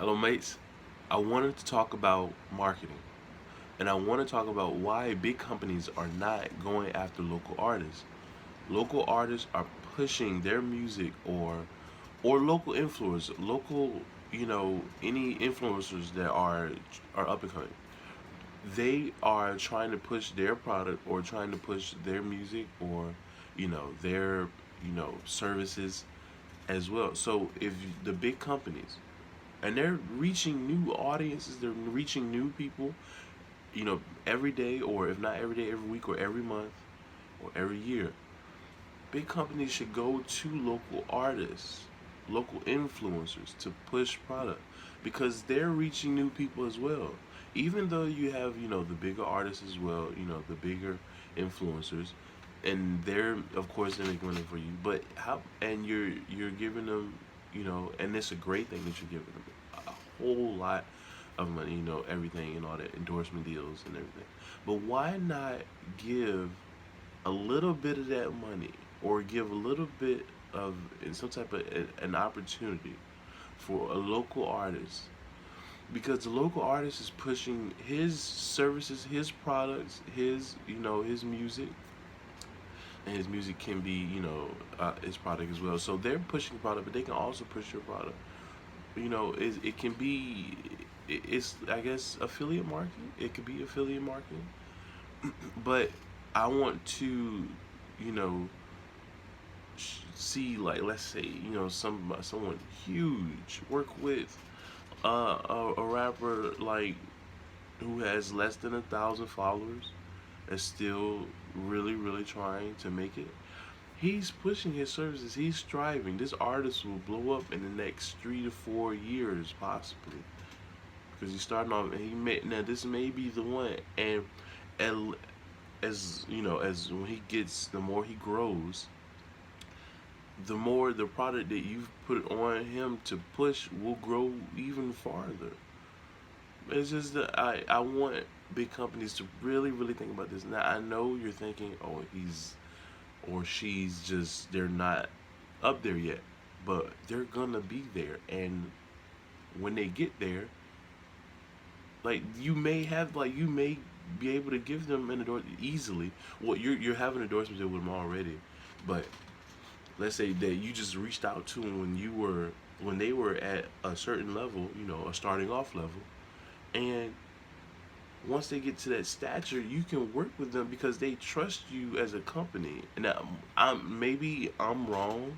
Hello, mates. I wanted to talk about marketing, and I want to talk about why big companies are not going after local artists. Local artists are pushing their music or local influencers, local any influencers that are up and coming. They are trying to push their product or trying to push their music or their services as well. So if the big companies and they're reaching new audiences, they're reaching new people, every day, or if not every day, every week, or every month, or every year. Big companies should go to local artists, local influencers to push product because they're reaching new people as well. Even though you have, the bigger artists as well, the bigger influencers, and they're of course they're making money for you. But how and you're giving them, and it's a great thing that you're giving them a whole lot of money, everything and all that endorsement deals and everything. But why not give a little bit of that money or give a little bit of some type of an opportunity for a local artist, because the local artist is pushing his services, his products, his music, and his music can be his product as well. So they're pushing product, but they can also push your product. It can be, it's, I guess, affiliate marketing. It could be affiliate marketing, but I want to, you know, see, like, let's say, someone huge work with a rapper like who has less than 1,000 followers and still really trying to make it. He's pushing his services. He's striving. This artist will blow up in the next 3 to 4 years, possibly, because he's starting off. And he may now this may be the one. And as as when he gets, the more he grows, the more the product that you've put on him to push will grow even farther. It's just that I want big companies to really think about this. Now I know you're thinking, oh, he's or she's just, they're not up there yet, but they're gonna be there. And when they get there, like, you may be able to give them an endorsement easily. Well, you're having endorsements with them already, but let's say that you just reached out to them when they were at a certain level, a starting off level, and once they get to that stature, you can work with them because they trust you as a company. And maybe I'm wrong,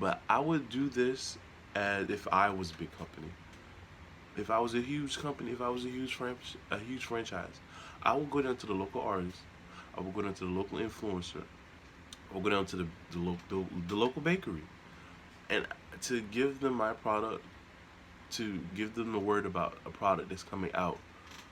but I would do this as if I was a big company. If I was a huge company, if I was a huge franchise, I would go down to the local artist. I would go down to the local influencer. I would go down to the local bakery, and to give them my product, to give them the word about a product that's coming out,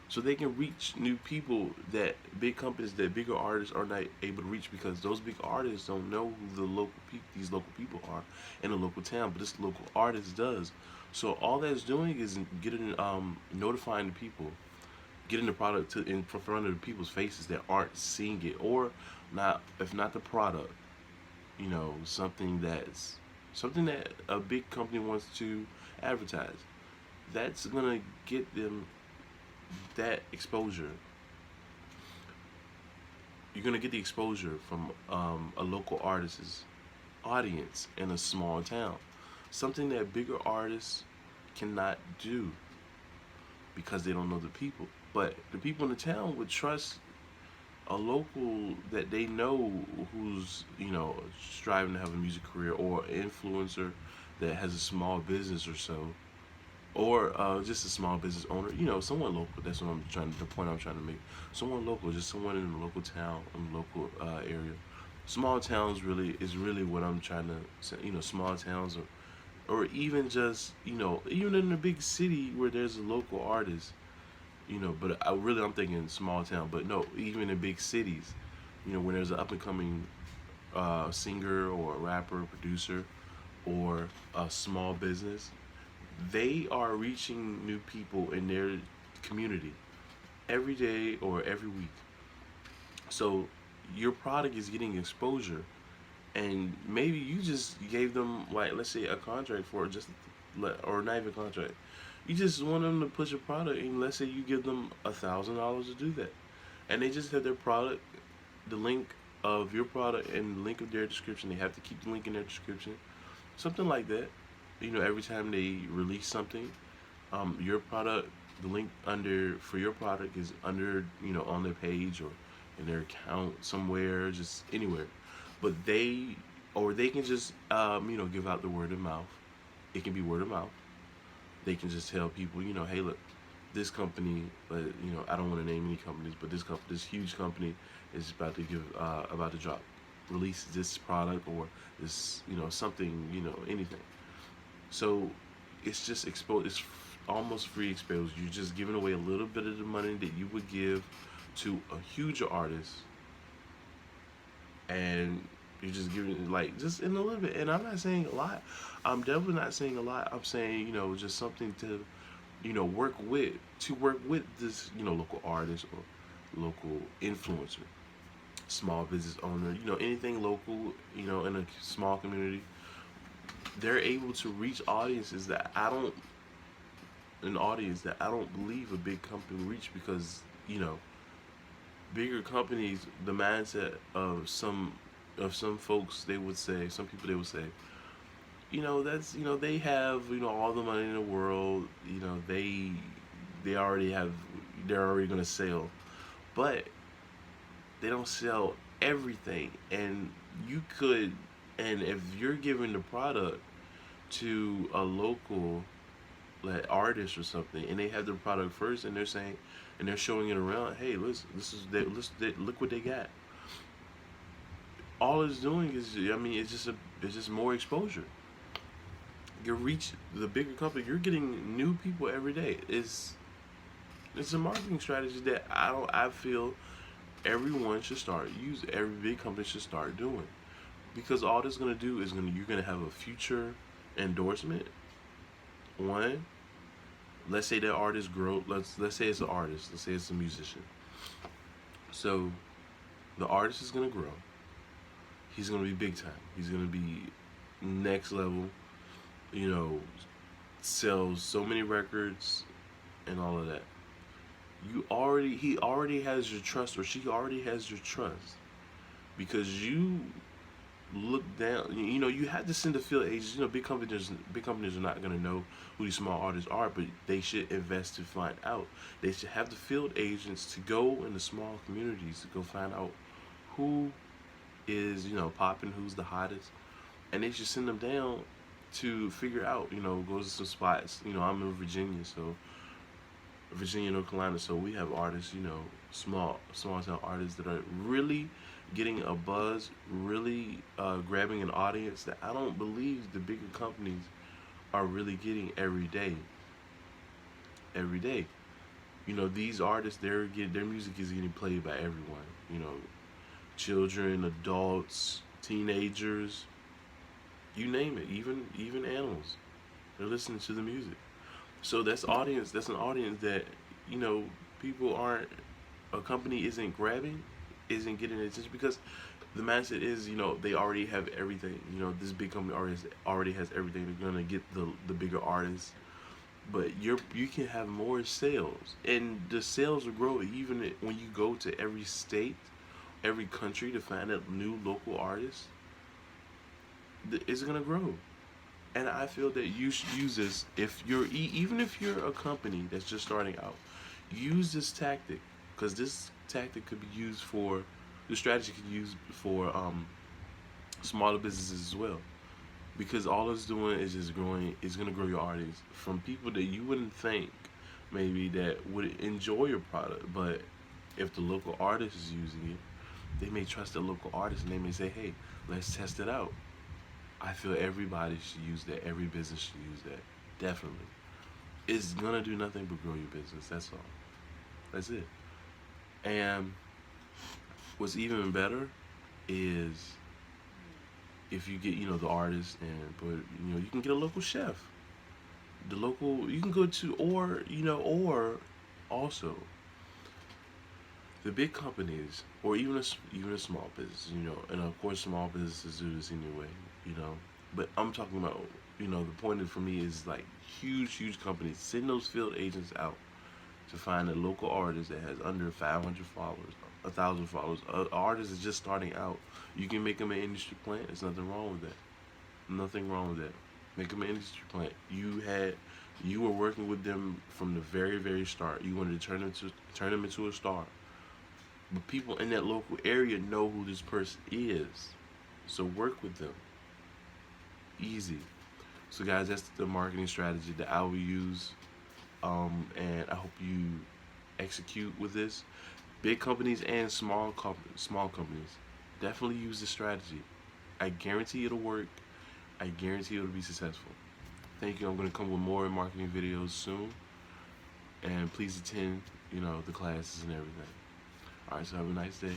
so they can reach new people that big companies, that bigger artists are not able to reach, because those big artists don't know who these local people are in a local town, but this local artist does. So all that's doing is getting notifying the people, getting the product to in front of the people's faces that aren't seeing it, or not, if not the product, something that a big company wants to advertise. That's gonna get them that exposure. You're gonna get the exposure from a local artist's audience in a small town, something that bigger artists cannot do because they don't know the people. But the people in the town would trust a local that they know, who's striving to have a music career, or an influencer that has a small business or so, or just a small business owner, someone local. That's what the point I'm trying to make. Someone local, just someone in the local town, in the local area. Small towns really is really what I'm trying to say. Small towns, or even just, even in a big city where there's a local artist, but I'm thinking small town, but no, even in big cities, when there's an up and coming singer or a rapper, producer, or a small business, they are reaching new people in their community every day or every week. So your product is getting exposure, and maybe you just gave them, like, let's say, a contract for just, or not even a contract. You just want them to push a product, and let's say you give them $1,000 to do that, and they just have their product, the link of your product, and the link of their description. They have to keep the link in their description, something like that. Every time they release something, your product, the link under for your product is under, on their page or in their account somewhere, just anywhere. But they can just, give out the word of mouth. It can be word of mouth. They can just tell people, hey, look, this company, I don't want to name any companies, but this huge company is about to release this product or this, something, anything. So it's just exposed. It's almost free exposure. You're just giving away a little bit of the money that you would give to a huge artist, and you're just giving it like just in a little bit. And I'm not saying a lot. I'm definitely not saying a lot. I'm saying, just something to, work with this, local artist or local influencer, small business owner, anything local, in a small community. They're able to reach audiences that I don't an audience that I don't believe a big company will reach, because bigger companies, the mindset of some folks, they would say, some people, they would say, that's, they have, all the money in the world, they already have, they're already going to sell, but they don't sell everything. And you could, and if you're giving the product to a local, like, artist or something, and they have the product first, and they're saying, and they're showing it around, hey, listen, look what they got. All it's doing is, I mean, it's just more exposure. You reach the bigger company. You're getting new people every day. It's a marketing strategy that I feel everyone should start use. Every big company should start doing, because all this gonna do is you're gonna have a future endorsement. One, let's say that artist grow. Let's say it's an artist. Let's say it's a musician. So the artist is gonna grow. He's gonna be big time. He's gonna be next level. You know, sells so many records and all of that. He already has your trust, or she already has your trust, because you look down. You have to send the field agents. Big companies are not gonna know who these small artists are, but they should invest to find out. They should have the field agents to go in the small communities to go find out who is, popping, who's the hottest, and they should send them down to figure out. Go to some spots. I'm in Virginia, so Virginia, North Carolina, so we have artists, small town artists that are really getting a buzz, really grabbing an audience that I don't believe the bigger companies are really getting every day. Every day, these artists, their music is getting played by everyone. Children, adults, teenagers, you name it, even animals. They're listening to the music. So that's audience. That's an audience that people aren't. A company isn't grabbing, isn't getting it just because the mindset is, they already have everything. This big company already has everything. They're gonna get the bigger artists, but you can have more sales, and the sales will grow even when you go to every state, every country to find a new local artist. It's gonna grow. And I feel that you should use this if even if you're a company that's just starting out. Use this tactic, because this tactic could be used for the strategy could be used for smaller businesses as well. Because all it's doing is just growing. It's gonna grow your audience from people that you wouldn't think maybe that would enjoy your product, but if the local artist is using it, they may trust the local artist and they may say, "Hey, let's test it out." I feel everybody should use that. Every business should use that. Definitely. It's gonna do nothing but grow your business. That's all. That's it. And what's even better is if you get, the artist, you can get a local chef. The local you can go to, or also the big companies, or even a small business, and of course small businesses do this anyway, you know. But I'm talking about, the point for me is like huge companies. Send those field agents out to find a local artist that has under 500 followers, 1,000 followers. Artist is just starting out. You can make them an industry plant. There's nothing wrong with that. Nothing wrong with that. Make them an industry plant. You were working with them from the very start. You wanted to turn them into a star. But people in that local area know who this person is. So work with them. Easy. So guys, that's the marketing strategy that I will use. And I hope you execute with this. Big companies and small companies, definitely use this strategy. I guarantee it'll work. I guarantee it'll be successful. Thank you. I'm going to come with more marketing videos soon. And please attend, the classes and everything. All right, so have a nice day.